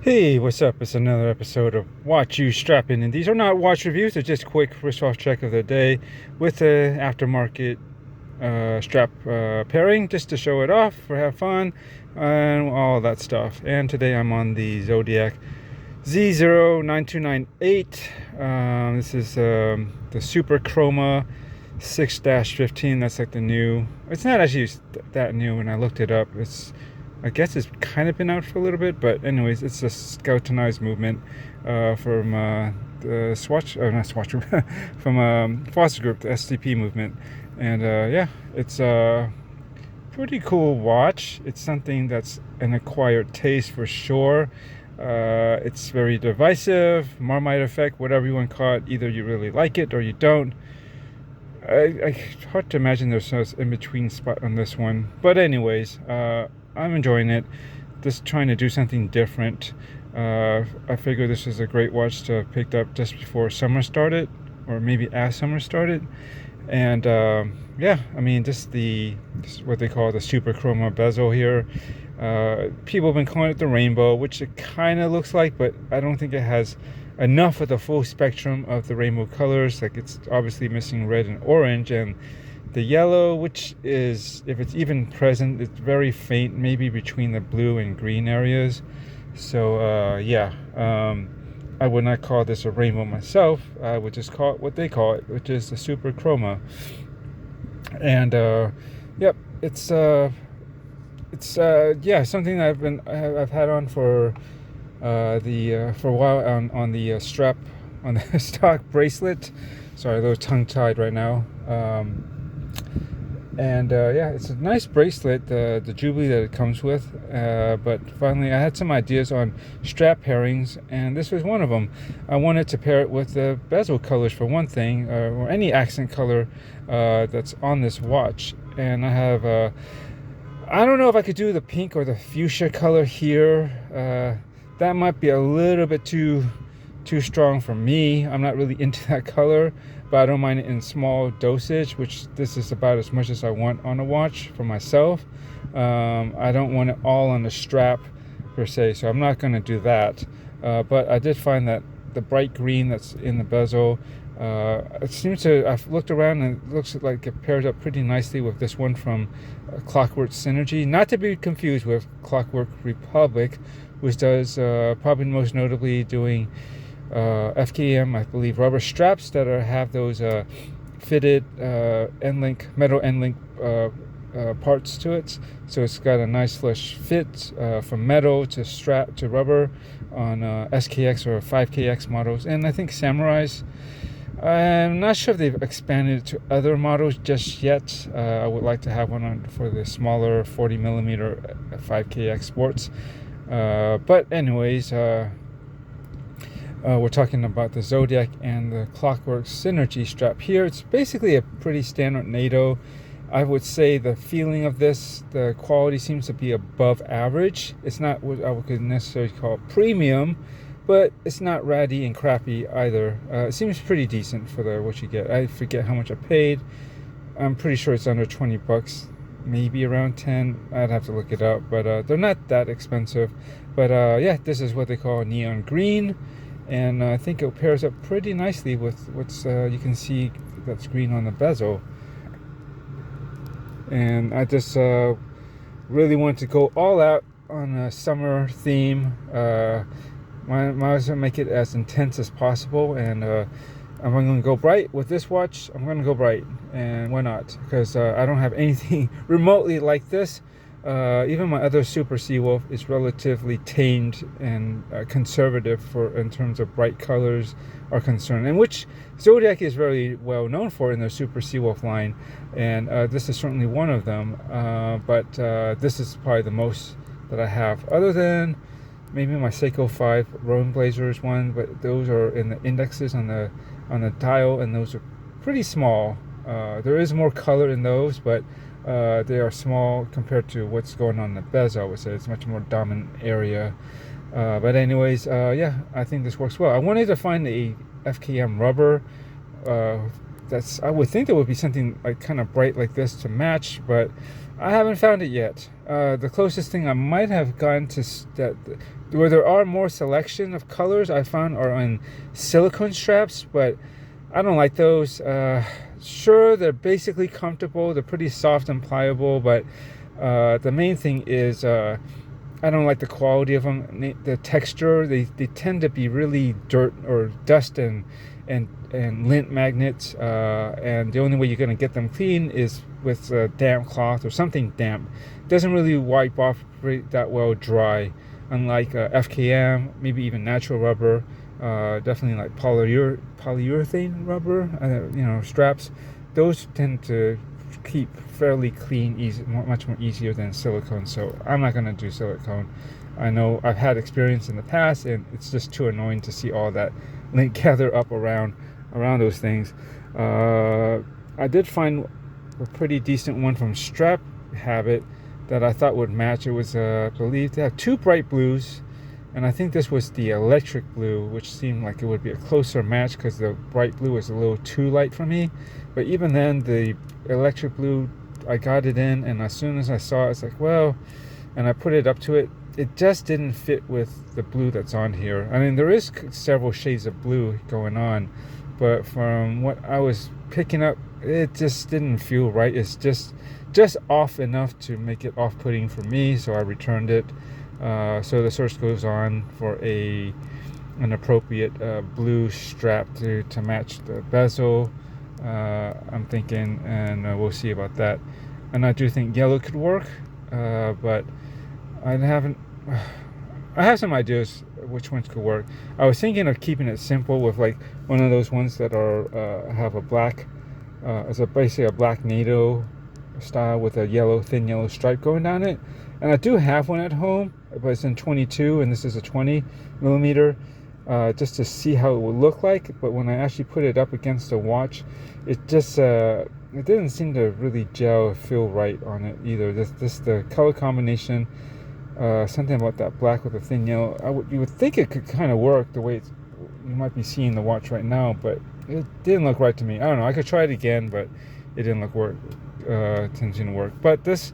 Hey, what's up? It's another episode of Watch You Strappin', and these are not watch reviews. They're just quick wrist-off check of the day with the aftermarket strap pairing, just to show it off, for have fun, and all that stuff. And today I'm on the Zodiac ZO9298. This is the Super Chroma 6-15. That's like the new. It's not actually that new. When I looked it up, I guess it's kind of been out for a little bit, but anyways, it's a skeletonized movement from the Swatch, or not Swatch, from Foster Group, the STP movement. And yeah, it's a pretty cool watch. It's something that's an acquired taste for sure. It's very divisive, Marmite effect, whatever you want to call it. Either you really like it or you don't. It's hard to imagine there's an in-between spot on this one. But anyways, I'm enjoying it. Just trying to do something different. I figured this is a great watch to have picked up just before summer started, or maybe as summer started. And yeah, I mean, this is what they call the Super Chroma bezel here. People have been calling it the rainbow, which it kind of looks like, but I don't think it has enough of the full spectrum of the rainbow colors. Like, it's obviously missing red and orange, and the yellow, which is, if it's even present, it's very faint, maybe between the blue and green areas. So yeah, I would not call this a rainbow myself. I would just call it what they call it, which is the Super Chroma. And yep, it's yeah, something I've had on for a while on the strap, on the stock bracelet. Sorry, a little tongue tied right now. And yeah, it's a nice bracelet, the Jubilee that it comes with. But finally, I had some ideas on strap pairings, and this was one of them. I wanted to pair it with the bezel colors for one thing, or any accent color that's on this watch. And I have, I don't know if I could do the pink or the fuchsia color here. That might be a little bit too strong for me. I'm not really into that color, but I don't mind it in small dosage, which this is about as much as I want on a watch for myself. I don't want it all on the strap per se, so I'm not going to do that. But I did find that the bright green that's in the bezel, it seems to, I've looked around and it looks like it pairs up pretty nicely with this one from Clockwork Synergy, not to be confused with Clockwork Republic, which does probably most notably doing FKM, I believe, rubber straps that have those fitted metal end link parts to it. So it's got a nice flush fit from metal to strap to rubber on SKX or 5KX models, and I think Samurais. I'm not sure if they've expanded it to other models just yet. I would like to have one on for the smaller 40mm 5KX sports. But anyways, we're talking about the Zodiac and the Clockwork Synergy strap here. It's basically a pretty standard NATO. I would say the feeling of this, the quality seems to be above average. It's not what I would necessarily call premium, but it's not ratty and crappy either. It seems pretty decent for what you get. I forget how much I paid. I'm pretty sure it's under 20 bucks, maybe around 10. I'd have to look it up, but they're not that expensive. But yeah, this is what they call neon green. And I think it pairs up pretty nicely with what's you can see that's green on the bezel. And I just really want to go all out on a summer theme. Might as well make it as intense as possible. And I'm going to go bright with this watch. I'm going to go bright, and why not? Because I don't have anything remotely like this. Even my other Super Seawolf is relatively tamed and conservative in terms of bright colors are concerned, and which Zodiac is very well known for in their Super Seawolf line, and this is certainly one of them. But this is probably the most that I have, other than maybe my Seiko 5 Roan Blazers one, but those are in the indexes on the dial, and those are pretty small. There is more color in those, but they are small compared to what's going on in the bezel. I would say it's much more dominant area. But anyways, yeah, I think this works well. I wanted to find a FKM rubber. I would think there would be something like kind of bright like this to match, but I haven't found it yet. The closest thing I might have gotten to that, where there are more selection of colors, I found are on silicone straps, but I don't like those. Sure, they're basically comfortable. They're pretty soft and pliable, but the main thing is I don't like the quality of them. The texture, they tend to be really dirt or dust and lint magnets, and the only way you're going to get them clean is with a damp cloth or something damp. It doesn't really wipe off that well dry, unlike FKM, maybe even natural rubber, definitely like polyurethane rubber, straps. Those tend to keep fairly clean, much more easier than silicone. So I'm not going to do silicone. I know I've had experience in the past, and it's just too annoying to see all that lint gather up around those things. I did find a pretty decent one from Strap Habit that I thought would match. It was, I believe, they have two bright blues, and I think this was the electric blue, which seemed like it would be a closer match because the bright blue was a little too light for me. But even then, the electric blue, I got it in, and as soon as I saw it, it's like, well, and I put it up to it, it just didn't fit with the blue that's on here. I mean, there is several shades of blue going on, but from what I was picking up, it just didn't feel right. It's just off enough to make it off-putting for me, so I returned it. So the search goes on for an appropriate blue strap to match the bezel. I'm thinking, and we'll see about that. And I do think yellow could work, but I have some ideas which ones could work. I was thinking of keeping it simple with like one of those ones that are have a black, it's basically a black NATO style with a thin yellow stripe going down it. And I do have one at home, but it's in 22, and this is a 20 millimeter, just to see how it would look like. But when I actually put it up against the watch, it just it didn't seem to really gel or feel right on it either. The color combination, something about that black with a thin yellow, you would think it could kind of work the way you might be seeing the watch right now, but it didn't look right to me. I don't know, I could try it again, but it didn't didn't work. But this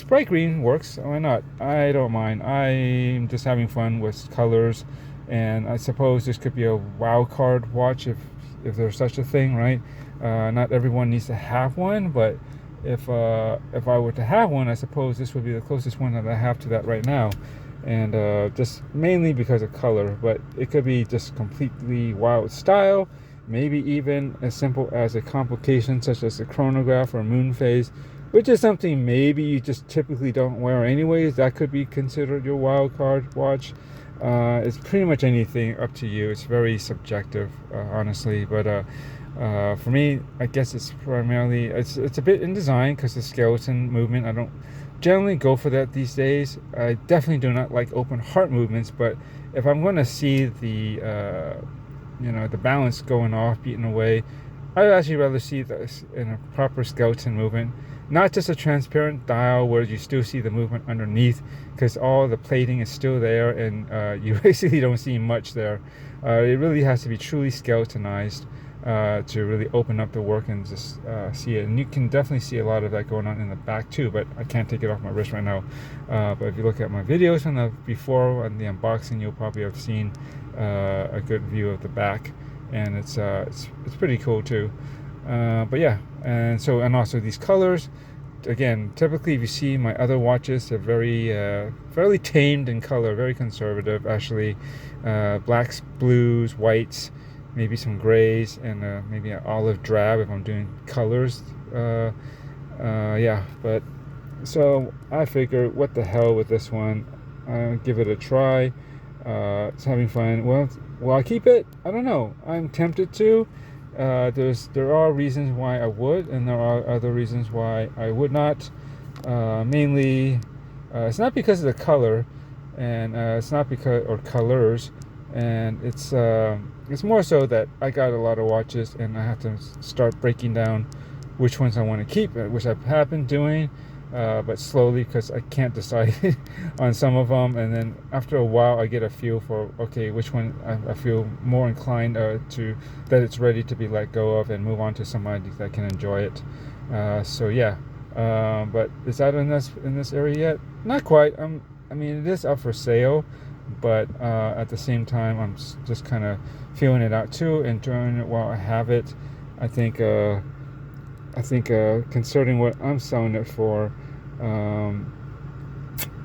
bright green works. Why not? I don't mind. I'm just having fun with colors, and I suppose this could be a wild card watch if there's such a thing, right? Not everyone needs to have one, but if I were to have one, I suppose this would be the closest one that I have to that right now, and just mainly because of color. But it could be just completely wild style, maybe even as simple as a complication such as the chronograph or moon phase, which is something maybe you just typically don't wear anyways. That could be considered your wild card watch. It's pretty much anything, up to you. It's very subjective, honestly, but for me, I guess it's primarily it's a bit in design because the skeleton movement, I don't generally go for that these days. I definitely do not like open heart movements, but if I'm going to see the the balance going off, beaten away, I'd actually rather see this in a proper skeleton movement, not just a transparent dial where you still see the movement underneath, because all the plating is still there, and you basically don't see much there. It really has to be truly skeletonized to really open up the work and just see it. And you can definitely see a lot of that going on in the back too, but I can't take it off my wrist right now. But if you look at my videos from the before and the unboxing, you'll probably have seen a good view of the back, and it's pretty cool too. But yeah, and also these colors, again, typically if you see my other watches, they're very fairly tamed in color, very conservative actually. Blacks, blues, whites, maybe some grays, and maybe an olive drab if I'm doing colors. Yeah, but so I figure, what the hell with this one, give it a try. It's having fun. Well, will I keep it? I don't know. I'm tempted to. There are reasons why I would, and there are other reasons why I would not. Mainly, it's not because of the color, and it's not because or colors, and it's more so that I got a lot of watches, and I have to start breaking down which ones I want to keep, which I have been doing, but slowly, because I can't decide on some of them. And then after a while, I get a feel for, okay, which one I feel more inclined to, that it's ready to be let go of and move on to somebody that can enjoy it. So yeah, But is that in this area yet? Not quite. I mean, it is up for sale, but at the same time, I'm just kind of feeling it out too, enjoying it while I have it. I think considering what I'm selling it for,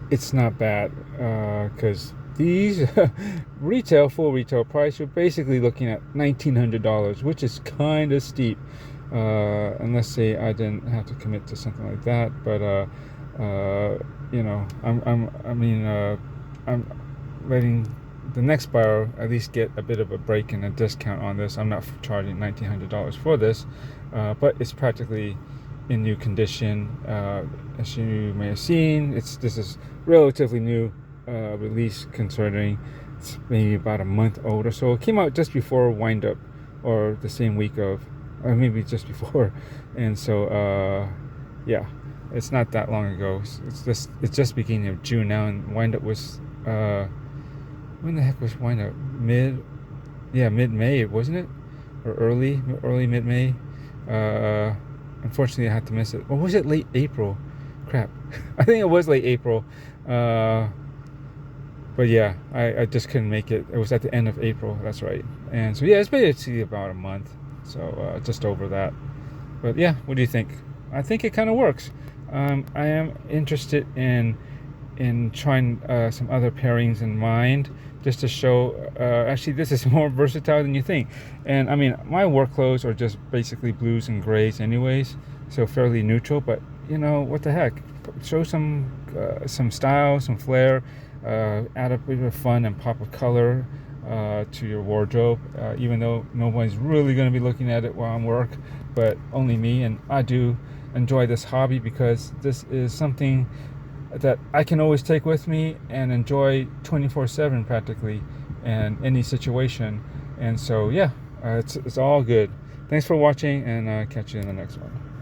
it's not bad, because these full retail price, you're basically looking at $1,900, which is kind of steep, unless say I didn't have to commit to something like that. But you know, I'm letting the next buyer at least get a bit of a break and a discount on this. I'm not charging $1,900 for this, but it's practically in new condition. As you may have seen, this is relatively new release, considering it's maybe about a month old or so. It came out just before wind up, or the same week of, or maybe just before. And so yeah, it's not that long ago. It's just beginning of June now, and wind up was when the heck was wind up? Mid-May, wasn't it? Or early mid-May. Unfortunately I had to miss it. Or was it late April? Crap. I think it was late April. But yeah, I just couldn't make it. It was at the end of April, that's right. And so yeah, it's basically about a month. So just over that. But yeah, what do you think? I think it kind of works. I am interested in trying some other pairings in mind, just to show actually this is more versatile than you think. And I mean, my work clothes are just basically blues and grays anyways, so fairly neutral. But you know, what the heck, show some style, some flair, add a bit of fun and pop of color to your wardrobe, even though nobody's really going to be looking at it while I'm work, but only me. And I do enjoy this hobby because this is something that I can always take with me and enjoy 24/7 practically in any situation. And so yeah, it's all good. Thanks for watching, and catch you in the next one.